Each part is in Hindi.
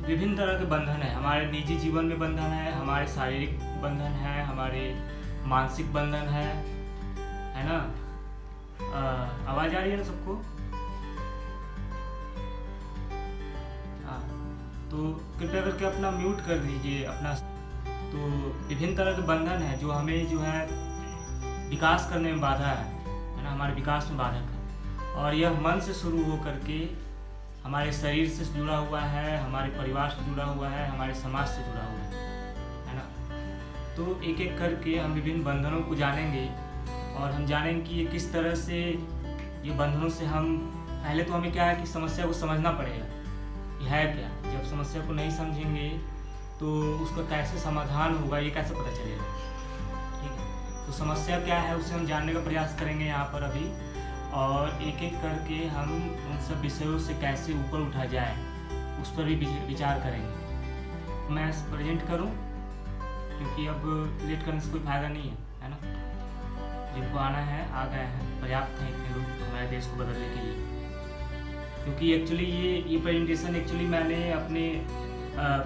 विभिन्न तरह के बंधन हैं। हमारे निजी जीवन में बंधन है, हमारे शारीरिक बंधन है, हमारे मानसिक बंधन है ना। आवाज़ आ रही है ना सबको? हाँ, तो कृपया करके अपना म्यूट कर दीजिए अपना। तो विभिन्न तरह के बंधन है जो हमें जो है विकास करने में बाधा है ना, हमारे विकास में बाधक है। और यह मन से शुरू हो करके हमारे शरीर से जुड़ा हुआ है, हमारे परिवार से जुड़ा हुआ है, हमारे समाज से जुड़ा हुआ है ना। तो एक एक करके हम विभिन्न बंधनों को जानेंगे और हम जानेंगे कि ये किस तरह से ये बंधनों से हम पहले तो हमें क्या है कि समस्या को समझना पड़ेगा, ये है क्या। जब समस्या को नहीं समझेंगे तो उसका कैसे समाधान होगा ये कैसे पता चलेगा, ठीक है। तो समस्या क्या है उसे हम जानने का प्रयास करेंगे यहाँ पर अभी, और एक एक करके हम उन सब विषयों से कैसे ऊपर उठा जाए उस पर भी विचार करेंगे। मैं प्रेजेंट करूं क्योंकि अब लेट करने से कोई फायदा नहीं है ना। जिनको आना है आ गए हैं, पर्याप्त हैं इतने लोग हमारे देश को बदलने के लिए। क्योंकि एक्चुअली ये प्रेजेंटेशन एक्चुअली मैंने अपने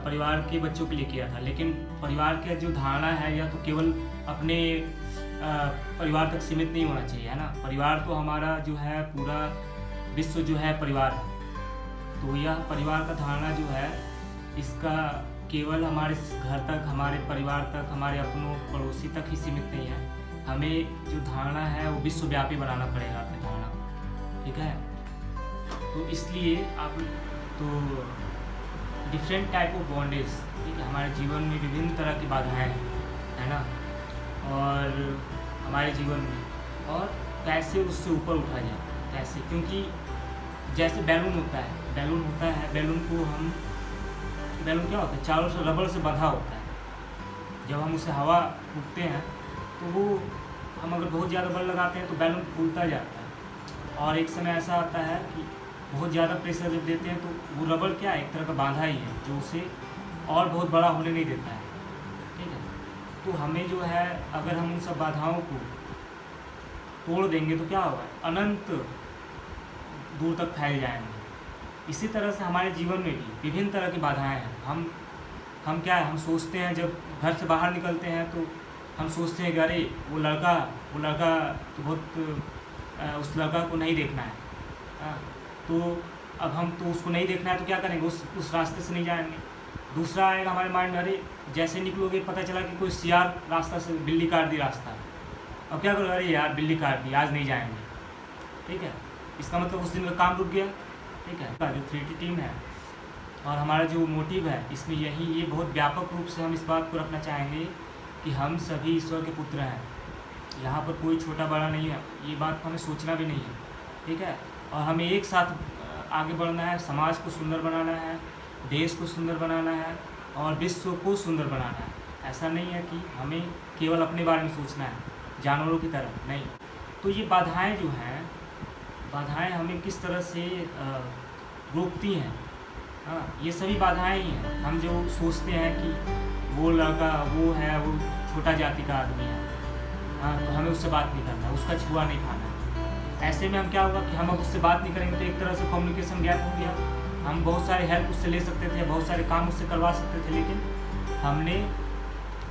परिवार के बच्चों के लिए किया था, लेकिन परिवार का जो धारणा है या तो केवल अपने परिवार तक सीमित नहीं होना चाहिए, है ना। परिवार तो हमारा जो है पूरा विश्व जो है परिवार है। तो यह परिवार का धारणा जो है इसका केवल हमारे घर तक, हमारे परिवार तक, हमारे अपनों पड़ोसी तक ही सीमित नहीं है। हमें जो धारणा है वो विश्वव्यापी बनाना पड़ेगा अपनी धारणा को, ठीक है। तो इसलिए आप तो डिफरेंट टाइप ऑफ बॉन्डेज, ठीक है, हमारे जीवन में विभिन्न तरह की बाधाएं है ना, और हमारे जीवन में, और कैसे उससे ऊपर उठा जाए, कैसे। क्योंकि जैसे बैलून होता है, बैलून को हम, बैलून क्या होता है, चारों से रबड़ से बंधा होता है। जब हम उसे हवा फूकते हैं तो वो हम अगर बहुत ज़्यादा बल लगाते हैं तो बैलून फूलता जाता है, और एक समय ऐसा आता है कि बहुत ज़्यादा प्रेशर जब देते हैं तो वो रबड़ क्या है, एक तरह का बांधा ही है जो उसे और बहुत बड़ा होने नहीं देता है, ठीक है। तो हमें जो है अगर हम उन सब बाधाओं को तोड़ देंगे तो क्या होगा, अनंत दूर तक फैल जाएंगे। इसी तरह से हमारे जीवन में भी विभिन्न तरह की बाधाएं हैं। हम क्या है, हम सोचते हैं जब घर से बाहर निकलते हैं तो हम सोचते हैं कि अरे वो लड़का तो बहुत उस लड़का को नहीं देखना है, तो अब हम तो उसको नहीं देखना है तो क्या करेंगे, उस रास्ते से नहीं जाएंगे। दूसरा आएगा हमारे माइंड में, अरे जैसे निकलोगे पता चला कि कोई सियार रास्ता से, बिल्ली काट दी रास्ता, अब क्या करोगे, अरे यार बिल्ली काट दी, आज नहीं जाएंगे, ठीक है। इसका मतलब उस दिन का काम रुक गया, ठीक है। जो 3T टीम है और हमारा जो मोटिव है इसमें ये बहुत व्यापक रूप से हम इस बात को रखना चाहेंगे कि हम सभी ईश्वर के पुत्र हैं। यहाँ पर कोई छोटा बड़ा नहीं है, ये बात हमें सोचना भी नहीं है, ठीक है। और हमें एक साथ आगे बढ़ना है, समाज को सुंदर बनाना है, देश को सुंदर बनाना है और विश्व को सुंदर बनाना है। ऐसा नहीं है कि हमें केवल अपने बारे में सोचना है जानवरों की तरह, नहीं। तो ये बाधाएं जो हैं, बाधाएं हमें किस तरह से रोकती हैं, हाँ, ये सभी बाधाएं ही हैं। हम जो सोचते हैं कि वो लड़का वो है, वो छोटा जाति का आदमी है, हाँ, तो हमें उससे बात नहीं करना, उसका छुआ नहीं खाना। ऐसे में हम क्या होगा कि हम अब उससे बात नहीं करेंगे तो एक तरह से कम्युनिकेशन गैप हो गया। हम बहुत सारे हेल्प उससे ले सकते थे, बहुत सारे काम उससे करवा सकते थे, लेकिन हमने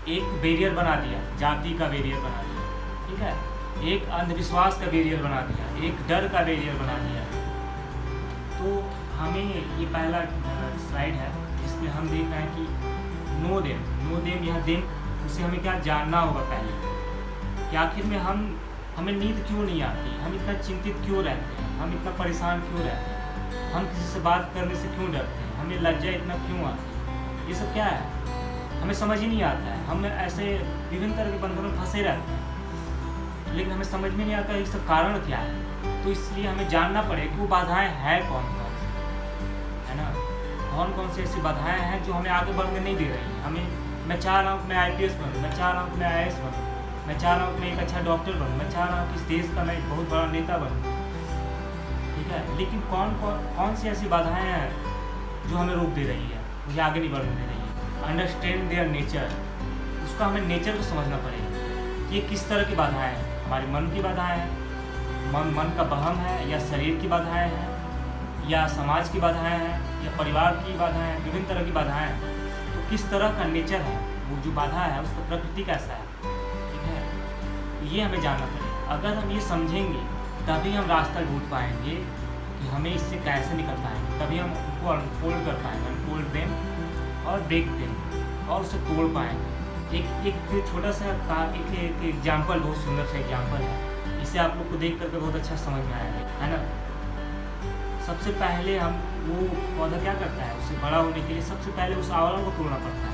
एक बैरियर बना दिया, जाति का बैरियर बना दिया, ठीक है, एक अंधविश्वास का बैरियर बना दिया, एक डर का बैरियर बना दिया। तो हमें ये पहला स्लाइड है जिसमें हम देख रहे हैं कि नो देम, यह देम, उसे हमें क्या जानना होगा पहले कि आखिर में हमें नींद क्यों नहीं आती, हम इतना चिंतित क्यों रहते हैं, हम इतना परेशान क्यों रहते हैं, हम किसी से बात करने से क्यों डरते हैं, हमें लज्जा इतना क्यों आती है, ये सब क्या है, हमें समझ ही नहीं आता है। हम ऐसे विभिन्न तरह के बंधनों में फंसे रहते हैं, लेकिन हमें समझ में नहीं आता है इसका कारण क्या है। तो इसलिए हमें जानना पड़ेगा कि वो बाधाएं हैं कौन कौन सी, है ना, कौन सी ऐसी बाधाएं हैं जो हमें आगे बढ़ने नहीं दे रही हैं। मैं चाह रहा हूँ कि मैं IPS बनूँ, मैं चाह रहा हूँ कि मैं IAS बनूँ, मैं चाह रहा हूँ कि मैं एक अच्छा डॉक्टर बनूँ, मैं चाह रहा हूँ कि इस देश का मैं एक बहुत बड़ा नेता बनूँ, ठीक है। लेकिन कौन सी ऐसी बाधाएं हैं जो हमें रोक दे रही है, मुझे आगे नहीं बढ़ने दे रही है। अंडरस्टैंड देयर नेचर, उसका हमें नेचर को समझना पड़ेगा कि ये किस तरह की बाधाएं हैं। हमारे मन की बाधाएं हैं, मन का बहम है, या शरीर की बाधाएं हैं, या समाज की बाधाएं हैं, या परिवार की बाधाएं, विभिन्न तरह की बाधाएं हैं, तो किस तरह का नेचर है वो जो बाधा है, उसका प्रकृति कैसा है, ठीक है, ये हमें जानना पड़ेगा। अगर हम ये समझेंगे तभी हम रास्ता ढूंढ पाएंगे कि हमें इससे कैसे निकल पाएंगे, तभी हम उनको अनफोल्ड कर पाएंगे, अनफोल्ड दें और ब्रेक दें और उसे तोड़ पाएंगे। एक छोटा सा एक एग्जाम्पल, बहुत सुंदर सा एग्जाम्पल है, इसे आप लोग को देख करके बहुत अच्छा समझ में आएगा, है ना। सबसे पहले हम वो पौधा क्या करता है, उससे बड़ा होने के लिए सबसे पहले उस आवरण को तोड़ना पड़ता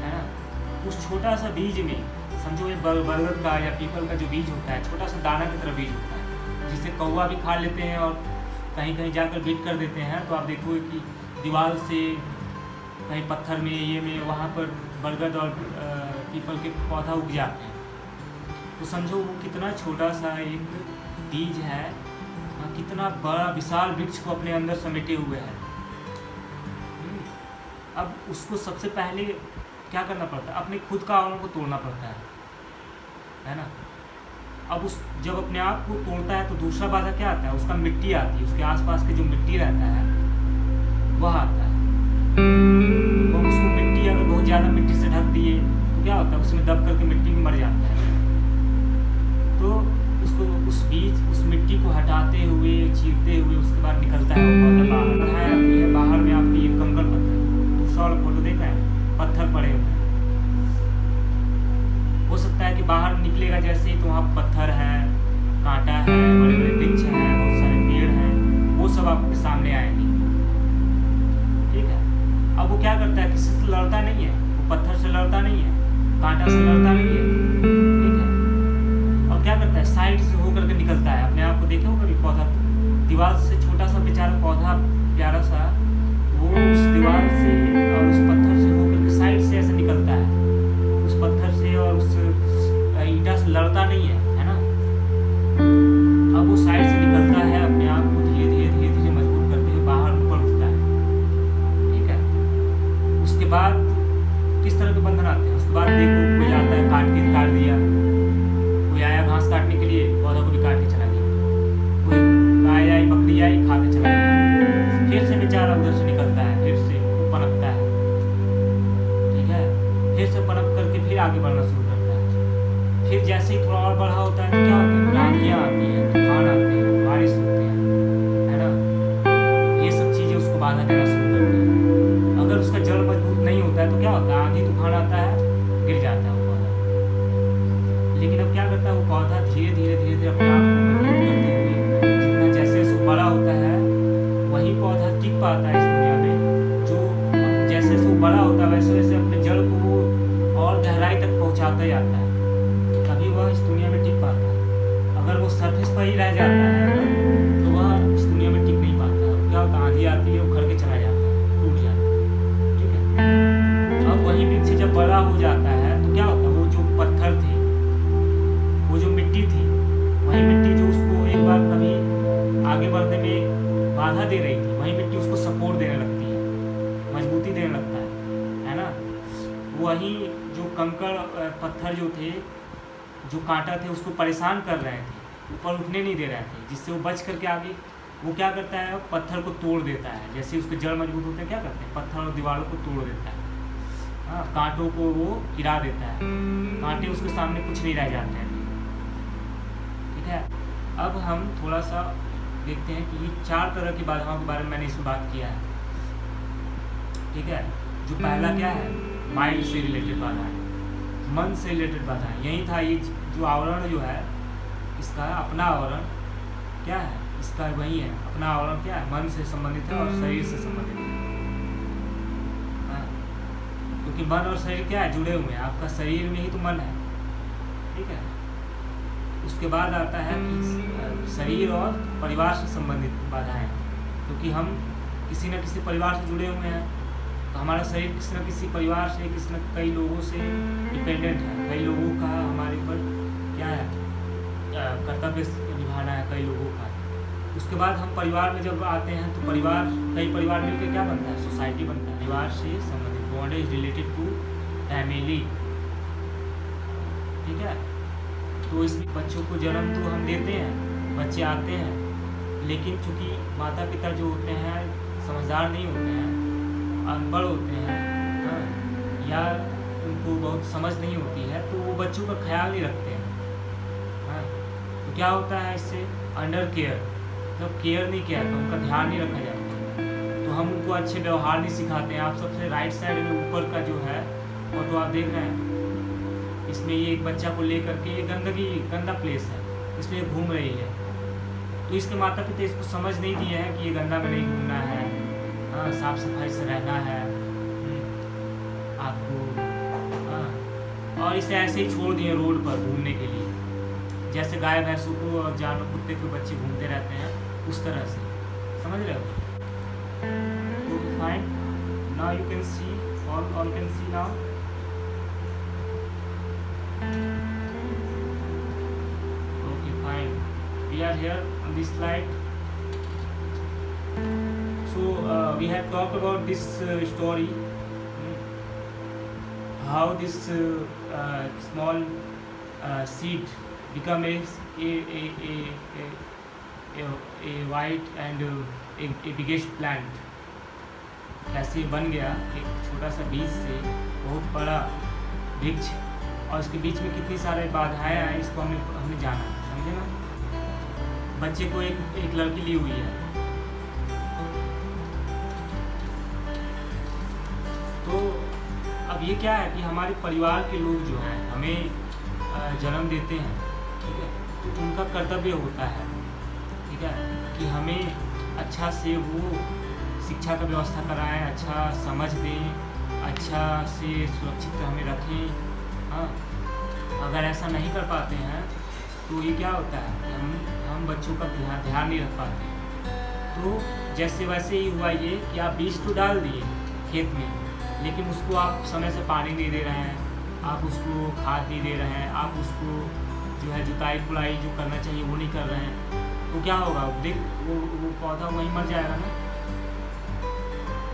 है ना। उस छोटा सा बीज में समझो ये बरगद का या पीपल का जो बीज होता है, छोटा सा दाना की तरह बीज होता है, जिसे कौवा भी खा लेते हैं और कहीं कहीं जाकर बीट कर देते हैं। तो आप देखोगे कि दीवार से कहीं पत्थर में ये में वहाँ पर बरगद और पीपल के पौधा उग जाते हैं। तो समझो वो कितना छोटा सा एक बीज है, कितना बड़ा विशाल वृक्ष को अपने अंदर समेटे हुए है। अब उसको सबसे पहले क्या करना पड़ता है, अपने खुद का आवरण को तोड़ना पड़ता है ना। अब उस जब अपने आप को तोड़ता है तो दूसरा बाधा क्या आता है, उसका मिट्टी आती है, उसके आसपास के जो मिट्टी रहता है वह आता है। और उसको मिट्टी अगर बहुत ज़्यादा मिट्टी से ढक दिए तो क्या होता है, उसमें दब करके मिट्टी में मर जाता है। तो उसको उस बीज उस मिट्टी को हटाते हुए चीरते हुए उसके बाद निकलता है वो पौधा बाहर है। बाहर में आपकी एक कंकड़ पत्थर, दूसरा वाला फोटो देखा है, पत्थर पड़े हुए हैं। हो सकता है कि बाहर निकलेगा जैसे ही तो वहाँ पत्थर है, कांटा है, बड़े बड़े वृक्ष हैं, बहुत सारे पेड़ हैं, वो सब आपके सामने आएंगे, ठीक है। अब वो क्या करता है, किसी से लड़ता नहीं है, वो पत्थर से लड़ता नहीं है, कांटा से लड़ता नहीं है, ठीक है। और क्या करता है, साइड से होकर के निकलता है। अपने आप को देखे हो कभी पौधा, दीवार से छोटा सा बेचारा पौधा प्यारा सा, वो उस दीवार से और उस पत्थर से होकर के साइड से ऐसे निकलता है, उस पत्थर से और उस ईंटा से लड़ता नहीं है ना। अब वो साइड से निकलता है, अपने आप को धीरे धीरे मजबूत करते हुए बाहर ऊपर उठता है, ठीक है। उसके बाद किस तरह के बंधन आते हैं, उसके बाद देखो कोई आता है काट दिया, कोई आया घास काटने के लिए, पौधा को भी काट के चला गया, कोई गाय आई बकरी आई खा के चला गया, फिर से बेचारा उधर से निकलता है, फिर से पनपता है, ठीक है, फिर से पनप करके फिर आगे बढ़ना शुरू करता है। फिर जैसे ही थोड़ा और बड़ा होता है तो क्या होता है, आंधियाँ आती हैं, तूफान आते हैं, बारिश होते हैं, है ना। ये सब चीज़ें उसको बाधा देना शुरू करती हैं। अगर उसका जड़ मजबूत नहीं होता है तो क्या होता है, आंधी तूफान आता है, गिर जाता है वो पौधा। लेकिन अब क्या करता है, वो पौधा धीरे धीरे अपने आप को मजबूत करते हुए जितना जैसे बड़ा होता है वही पौधा टिक पाता है इस दुनिया में। जो जैसे वो बड़ा होता है वैसे वैसे अपने जड़ को वो और गहराई तक पहुंचाता जाता है, तभी वह इस दुनिया में टिक पाता है। अगर वो सरफेस पर ही रह जाता है तो वह इस दुनिया में टिक नहीं पाता। क्या होता है, आंधी आती है, उखड़ के चला जाता है, टूट जाता है, ठीक है। अब वही वृक्ष जब बड़ा हो जाता है तो क्या होता है, वो जो पत्थर थे, वो जो मिट्टी थी, वही मिट्टी जो उसको एक बार कभी आगे बढ़ने में बाधा दे रही थी, वही मिट्टी उसको सपोर्ट देने लगती है, मजबूती देने लगता है ना। वही जो कंकड़ पत्थर जो थे, जो कांटा थे, उसको परेशान कर रहे थे, ऊपर उठने नहीं दे रहे थे, जिससे वो बच करके आगे वो क्या करता है, पत्थर को तोड़ देता है। जैसे उसके जड़ मजबूत होते हैं, क्या करते हैं, पत्थर और दीवारों को तोड़ देता है, हाँ, कांटों को वो गिरा देता है, कांटे उसके सामने कुछ नहीं रह जाते हैं, ठीक है। अब हम थोड़ा सा देखते हैं कि ये 4 तरह की बाधाओं के बारे में मैंने इसमें बात किया है, ठीक है। जो पहला क्या है, माइंड से रिलेटेड बाधा है, मन से रिलेटेड बाधा है। यही था, ये जो आवरण जो है इसका अपना आवरण क्या है, इसका वही है, अपना आवरण क्या है, मन से संबंधित है और शरीर से संबंधित है, क्योंकि मन और शरीर क्या है, जुड़े हुए हैं। आपका शरीर में ही तो मन है, ठीक है। उसके बाद आता है कि शरीर और परिवार से संबंधित बाधाएं, क्योंकि हम किसी न किसी परिवार से जुड़े हुए हैं, तो हमारा शरीर किसी न किसी परिवार से, किसी न कई लोगों से डिपेंडेंट है। कई लोगों का हमारे ऊपर क्या है, कर्तव्य निभाना है कई लोगों का। उसके बाद हम परिवार में जब आते हैं तो परिवार, कई परिवार मिलकर क्या बनता है, सोसाइटी बनता है। परिवार से संबंधित, bond is related to family, ठीक है। तो इसमें बच्चों को जन्म तो हम देते हैं, बच्चे आते हैं, लेकिन चूँकि माता पिता जो होते हैं समझदार नहीं होते हैं, अनपढ़ होते हैं, हाँ, या उनको बहुत समझ नहीं होती है, तो वो बच्चों का ख्याल नहीं रखते हैं। हाँ, तो क्या होता है इससे, अंडर केयर, जब केयर नहीं किया तो उनका ध्यान नहीं रखा जाता, तो हम उनको अच्छे व्यवहार नहीं सिखाते हैं। आप सबसे राइट साइड में ऊपर का जो है फोटो आप देख रहे हैं, इसमें ये एक बच्चा को लेकर के, ये गंदा प्लेस है, इसमें ये घूम रही है, तो इसके माता पिता इसको समझ नहीं दिए हैं कि ये गंदा में नहीं घूमना है, हाँ, साफ सफाई से रहना है आपको, हाँ, और इसे ऐसे ही छोड़ दिए रोड पर घूमने के लिए, जैसे गाय भैंसों को और जानवर कुत्ते के बच्चे घूमते रहते हैं उस तरह से, समझ रहे हो? Okay fine, now you can see, all can see now. Okay, fine. We are here on this slide. So we have talked about this story, how this small seed become a white and a biggest plant. कैसे बन गया एक छोटा सा बीज से बहुत बड़ा वृक्ष, और उसके बीच में कितनी सारे बाधाएं आए, इसको हमने जाना, समझे ना? बच्चे को एक लड़की ली हुई है, तो अब ये क्या है कि हमारे परिवार के लोग जो हैं हमें जन्म देते हैं, ठीक है, तो उनका कर्तव्य होता है, ठीक है, कि हमें अच्छा से वो शिक्षा का व्यवस्था कराएं, अच्छा समझ दें, अच्छा से सुरक्षित हमें रखें। हाँ, अगर ऐसा नहीं कर पाते हैं तो ये क्या होता है कि हम बच्चों का ध्यान नहीं रख पाते। तो जैसे वैसे ही हुआ ये कि आप बीज तो डाल दिए खेत में, लेकिन उसको आप समय से पानी नहीं दे रहे हैं, आप उसको खाद नहीं दे रहे हैं, आप उसको जो है जुताई खुदाई जो करना चाहिए वो नहीं कर रहे हैं, तो क्या होगा, वो पौधा वहीं मर जाएगा ना।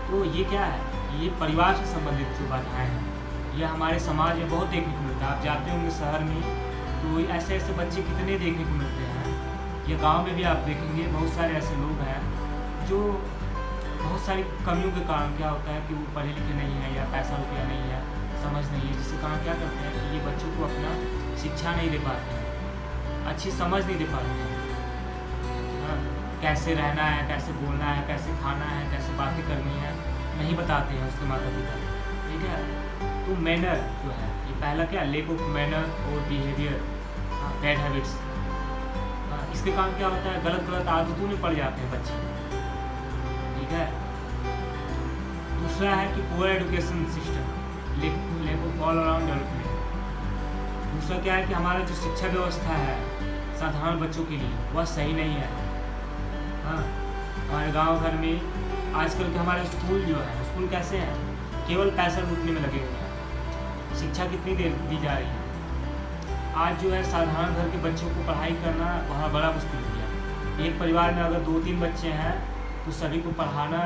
तो ये क्या है, ये परिवार से संबंधित जो बाधाएँ हैं, यह हमारे समाज में बहुत देखने को मिलता है। आप जाते होंगे शहर में तो ऐसे बच्चे कितने देखने को मिलते हैं, या गांव में भी आप देखेंगे बहुत सारे ऐसे लोग हैं जो बहुत सारी कमियों के कारण क्या होता है कि वो पढ़े लिखे नहीं है, या पैसा रुपया नहीं है, समझ नहीं है, जिसके कारण क्या करते हैं कि ये बच्चों को अपना शिक्षा नहीं दे पाते हैं, अच्छी समझ नहीं दे पाते हैं, हाँ, कैसे रहना है, कैसे बोलना है, कैसे खाना है, कैसे बातें करनी है, नहीं बताते हैं उसके माता पिता, ठीक है। तो मैनर जो है, ये पहला क्या, लेक ऑफ मैनर और बिहेवियर, बैड हैबिट्स, इसके कारण क्या होता है, गलत आदतों में पड़ जाते हैं बच्चे, ठीक है। दूसरा है कि poor education system, lake of all around development. दूसरा क्या है कि हमारा जो शिक्षा व्यवस्था है साधारण बच्चों के लिए वह सही नहीं है। हाँ, हमारे गांव घर में आजकल के हमारे स्कूल जो है, स्कूल कैसे हैं, केवल पैसा लूटने में लगे हुए हैं, शिक्षा कितनी देर दी जा रही है। आज जो है साधारण घर के बच्चों को पढ़ाई करना वहाँ बड़ा मुश्किल हो गया। एक परिवार में अगर 2-3 बच्चे हैं तो सभी को पढ़ाना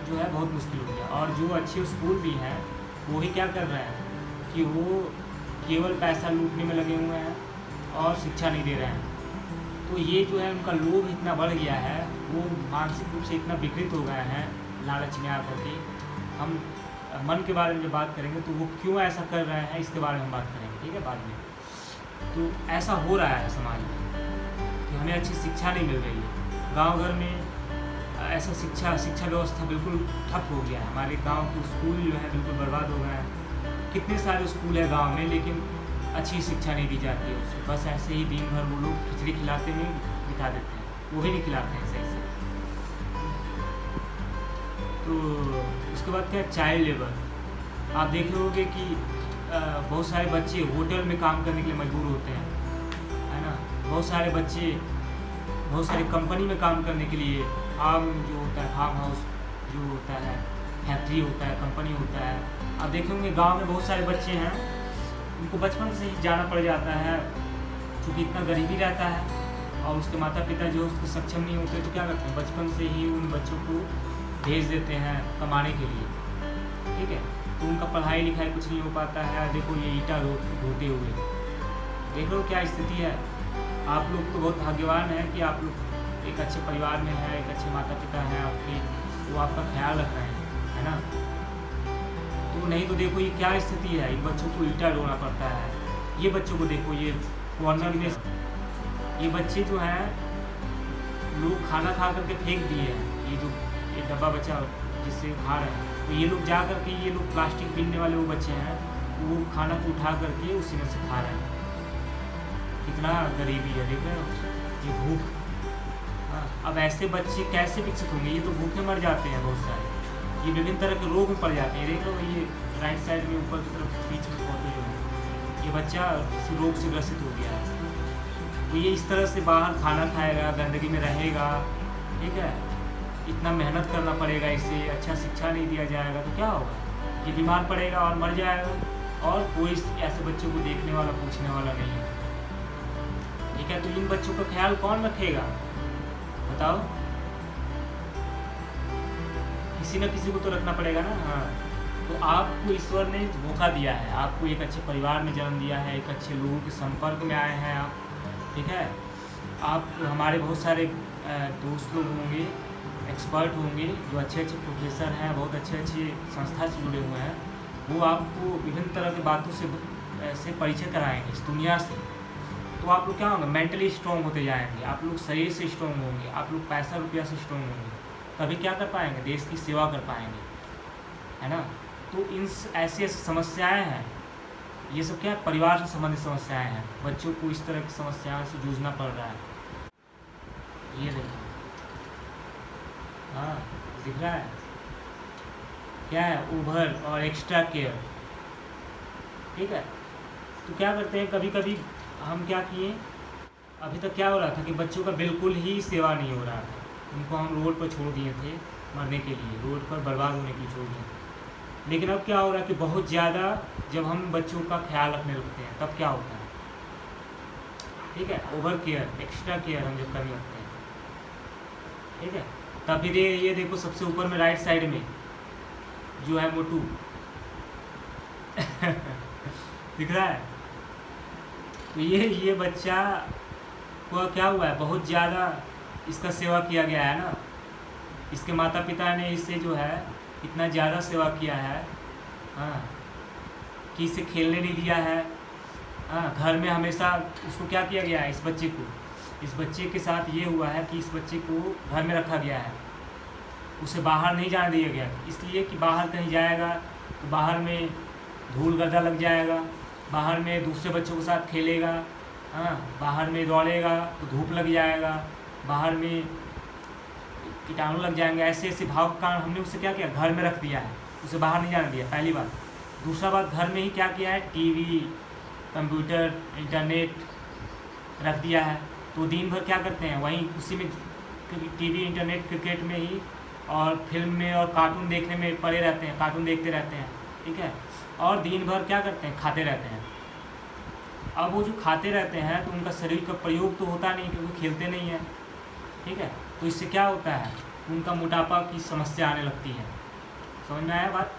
जो है बहुत मुश्किल हो गया। और जो अच्छे स्कूल भी हैं वो ही क्या कर रहे हैं कि वो केवल पैसा लूटने में लगे हुए हैं और शिक्षा नहीं दे रहे हैं। तो ये जो है उनका लोभ इतना बढ़ गया है, वो मानसिक रूप से इतना विकृत हो गए हैं लालच में आकर के। हम मन के बारे में जो बात करेंगे तो वो क्यों ऐसा कर रहे हैं इसके बारे में हम बात करेंगे, ठीक है, बाद में। तो ऐसा हो रहा है समाज में कि हमें अच्छी शिक्षा नहीं मिल रही है। गांव घर में ऐसा शिक्षा व्यवस्था बिल्कुल ठप हो गया है। हमारे गांव के स्कूल जो है बिल्कुल बर्बाद हो गए हैं। कितने सारे स्कूल है गांव में, लेकिन अच्छी शिक्षा नहीं दी जाती है उससे। बस ऐसे ही दिन भर वो लोग खिचड़ी खिलाते में बिता देते हैं, वो भी नहीं खिलाते हैं सही से। तो उसके बाद क्या, चाइल्ड लेबर। आप देखे होंगे कि बहुत सारे बच्चे होटल में काम करने के लिए मजबूर होते हैं, है ना। बहुत सारे बच्चे बहुत सारी कंपनी में काम करने के लिए, फार्म जो होता है, फार्म हाउस जो होता है, फैक्ट्री होता है, कंपनी होता है। आप देखे होंगे गाँव में बहुत सारे बच्चे हैं, उनको बचपन से ही जाना पड़ जाता है, क्योंकि इतना गरीबी रहता है और उसके माता पिता जो उसको सक्षम नहीं होते, तो क्या करते हैं, बचपन से ही उन बच्चों को भेज देते हैं कमाने के लिए, ठीक है। तो उनका पढ़ाई लिखाई कुछ नहीं हो पाता है। देखो ये ईंटा ढोते हुए, देख लो क्या स्थिति है। आप लोग तो बहुत भाग्यवान हैं कि आप लोग एक अच्छे परिवार में हैं, एक अच्छे माता पिता हैं आपके, वो आपका ख्याल रख रहे हैं, है ना। तो नहीं तो देखो ये क्या स्थिति है, इन बच्चों को ईंटा ढोना पड़ता है। ये बच्चों को देखो, ये कॉर्नर में ये बच्चे जो हैं लोग खाना खा करके फेंक दिए हैं, ये डब्बा बचा जिससे खा रहे हैं, तो ये लोग जा करके ये लोग प्लास्टिक पीने वाले वो बच्चे हैं, वो खाना को उठा करके उसी में से खा रहे हैं। कितना गरीबी है, देख रहे हो, ये भूख। हाँ, अब ऐसे बच्चे कैसे विकसित होंगे, ये तो भूखे मर जाते हैं बहुत सारे, ये विभिन्न तरह के रोग में पड़ जाते हैं। देख लो ये राइट साइड में ऊपर की तरफ बीच में फोटो जो है, ये बच्चा किसी रोग से ग्रसित हो गया है। तो ये इस तरह से बाहर खाना खाएगा, गंदगी में रहेगा, ठीक है, इतना मेहनत करना पड़ेगा, इसे अच्छा शिक्षा नहीं दिया जाएगा तो क्या होगा, ये बीमार पड़ेगा और मर जाएगा, और कोई ऐसे बच्चों को देखने वाला पूछने वाला नहीं है, ठीक है। तो इन बच्चों का ख्याल कौन रखेगा बताओ, किसी न किसी को तो रखना पड़ेगा ना। हाँ, तो आपको ईश्वर ने मौका दिया है, आपको एक अच्छे परिवार में जन्म दिया है, एक अच्छे लोगों के संपर्क में आए हैं आप, ठीक है। आप हमारे बहुत सारे दोस्त लोग होंगे, एक्सपर्ट होंगे, जो अच्छे अच्छे प्रोफेसर हैं, बहुत अच्छे अच्छे संस्था से जुड़े हुए हैं, वो आपको विभिन्न तरह की बातों से परिचय कराएंगे इस दुनिया से। तो आप लोग क्या होंगे, मेंटली स्ट्रॉन्ग होते जाएंगे, आप लोग शरीर से स्ट्रॉन्ग होंगे, आप लोग पैसा रुपया से स्ट्रॉन्ग होंगे, तभी क्या कर पाएंगे, देश की सेवा कर पाएंगे, है ना। तो इन ऐसी ऐसी समस्याएं हैं, ये सब क्या परिवार से संबंधित समस्याएं हैं, बच्चों को इस तरह की समस्याओं से जूझना पड़ रहा है। ये देखो, हाँ दिख रहा है क्या है, ओवर और एक्स्ट्रा केयर, ठीक है। तो क्या करते हैं, कभी कभी हम क्या किए, अभी तक क्या हो रहा था कि बच्चों का बिल्कुल ही सेवा नहीं हो रहा था, उनको हम रोड पर छोड़ दिए थे मरने के लिए, रोड पर बर्बाद होने के लिए छोड़ दिए। लेकिन अब क्या हो रहा है कि बहुत ज़्यादा जब हम बच्चों का ख्याल रखने लगते हैं तब क्या होता है, ठीक है, ओवर केयर, एक्स्ट्रा केयर हम जब करने लगते हैं, ठीक है, तब फिर ये देखो सबसे ऊपर में राइट साइड में जो है मोटू दिख रहा है। तो ये बच्चा को क्या हुआ है, बहुत ज़्यादा इसका सेवा किया गया है ना, इसके माता पिता ने इसे जो है इतना ज़्यादा सेवा किया है, हाँ, कि इसे खेलने नहीं दिया है, हाँ, घर में हमेशा उसको क्या किया गया है, इस बच्चे के साथ ये हुआ है कि इस बच्चे को घर में रखा गया है, उसे बाहर नहीं जाने दिया गया, इसलिए कि बाहर कहीं जाएगा तो बाहर में धूल गर्दा लग जाएगा, बाहर में दूसरे बच्चों के साथ खेलेगा, हाँ, बाहर में दौड़ेगा तो धूप लग जाएगा, बाहर में कीटाणु लग जाएंगे, ऐसे ऐसे भाव के कारण हमने उसे क्या किया, घर में रख दिया है, उसे बाहर नहीं जाने दिया, पहली बात। दूसरा बात, घर में ही क्या किया है, टीवी, कंप्यूटर, इंटरनेट रख दिया है, तो दिन भर क्या करते हैं, वहीं उसी में टीवी, इंटरनेट, क्रिकेट में ही और फिल्म में और कार्टून देखने में पड़े रहते हैं, कार्टून देखते रहते हैं, ठीक है, और दिन भर क्या करते हैं, खाते रहते हैं। अब वो जो खाते रहते हैं तो उनका शरीर का प्रयोग तो होता नहीं, क्योंकि खेलते नहीं हैं, ठीक है, तो इससे क्या होता है, उनका मोटापा की समस्या आने लगती है। समझ में आया बात,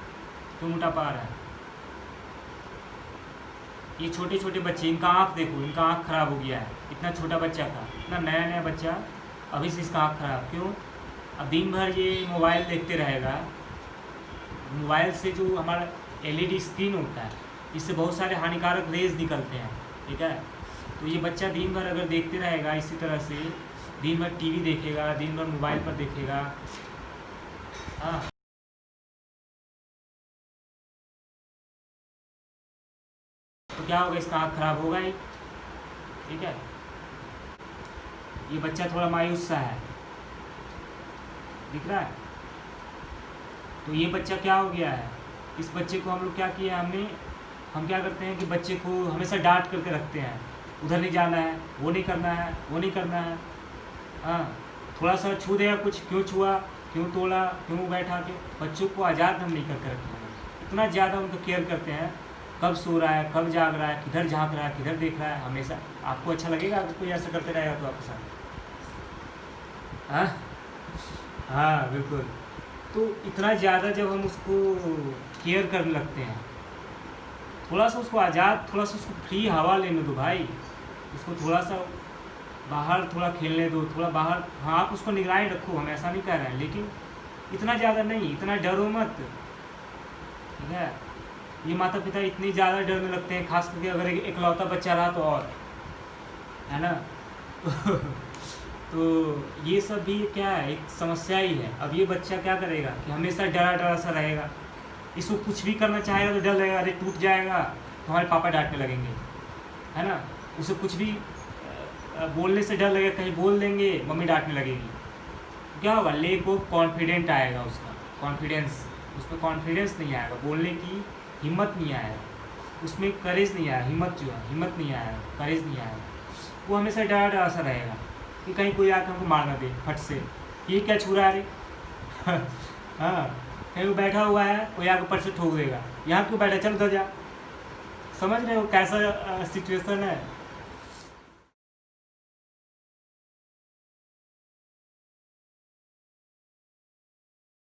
क्यों मोटापा आ रहा है। ये छोटे छोटे बच्चे, इनका आँख देखो, इनका आँख खराब हो गया है, इतना छोटा बच्चा था, इतना नया नया बच्चा, अभी से इसका आँख खराब, क्यों, अब दिन भर ये मोबाइल देखते रहेगा, मोबाइल से जो हमारा LED स्क्रीन होता है, इससे बहुत सारे हानिकारक रेज निकलते हैं, ठीक है। तो ये बच्चा दिन भर अगर देखते रहेगा इसी तरह से, दिन भर टीवी देखेगा, दिन भर मोबाइल पर देखेगा, हाँ, तो क्या होगा, इसका आँख खराब होगा ही, ठीक है। ये बच्चा थोड़ा मायूस सा है, दिख रहा है। तो ये बच्चा क्या हो गया है, इस बच्चे को हम लोग क्या किया, हम क्या करते हैं कि बच्चे को हमेशा डांट करके रखते हैं, उधर नहीं जाना है, वो नहीं करना है, वो नहीं करना है, हाँ, थोड़ा सा छू देगा कुछ, क्यों छुआ, क्यों तोड़ा, क्यों बैठा के, बच्चों को आज़ाद हम नहीं करके रखते हैं, इतना ज़्यादा उनका केयर करते हैं, कब सो रहा है, कब जाग रहा है, किधर झाँक रहा है, किधर देख रहा है, हमेशा। आपको अच्छा लगेगा अगर कोई ऐसा करते रहेगा तो आपके साथ, हाँ हाँ बिल्कुल। तो इतना ज़्यादा जब हम उसको केयर करने लगते हैं, थोड़ा सा उसको आज़ाद, थोड़ा सा उसको फ्री हवा लेने दो भाई, उसको थोड़ा सा बाहर थोड़ा खेलने दो, थोड़ा बाहर, हाँ आप उसको निगरानी रखो, हम ऐसा नहीं कह रहे हैं, लेकिन इतना ज़्यादा नहीं, इतना डरो मत, ठीक है। ये माता पिता इतनी ज़्यादा डरने लगते हैं, खास करके अगर इकलौता बच्चा रहा तो और, है ना। तो ये सब भी क्या है, एक समस्या ही है। अब ये बच्चा क्या करेगा कि हमेशा डरा डरा सा रहेगा, इसको कुछ भी करना चाहेगा तो डर लगेगा, अरे टूट जाएगा तो हमारे पापा डांटने लगेंगे, है ना। उसे कुछ भी बोलने से डर लगेगा, कहीं बोल देंगे मम्मी डांटने लगेगी, क्या होगा, लेक ऑफ कॉन्फिडेंट आएगा, उसका कॉन्फिडेंस, उसमें कॉन्फिडेंस नहीं आएगा, बोलने की हिम्मत नहीं आएगा, उसमें करेज नहीं आया, हिम्मत जो है, हिम्मत नहीं आएगा, करेज नहीं आएगा। वो हमेशा डरा डरा सा रहेगा कि कहीं कोई आकर हमको मार ना दे फट से, ये क्या छू रहा है रे। हाँ, कहीं वो बैठा हुआ है, कोई आकर फट से ठोक देगा, यहाँ क्यों बैठा, चल उधर जा। समझ रहे हो कैसा सिचुएशन है।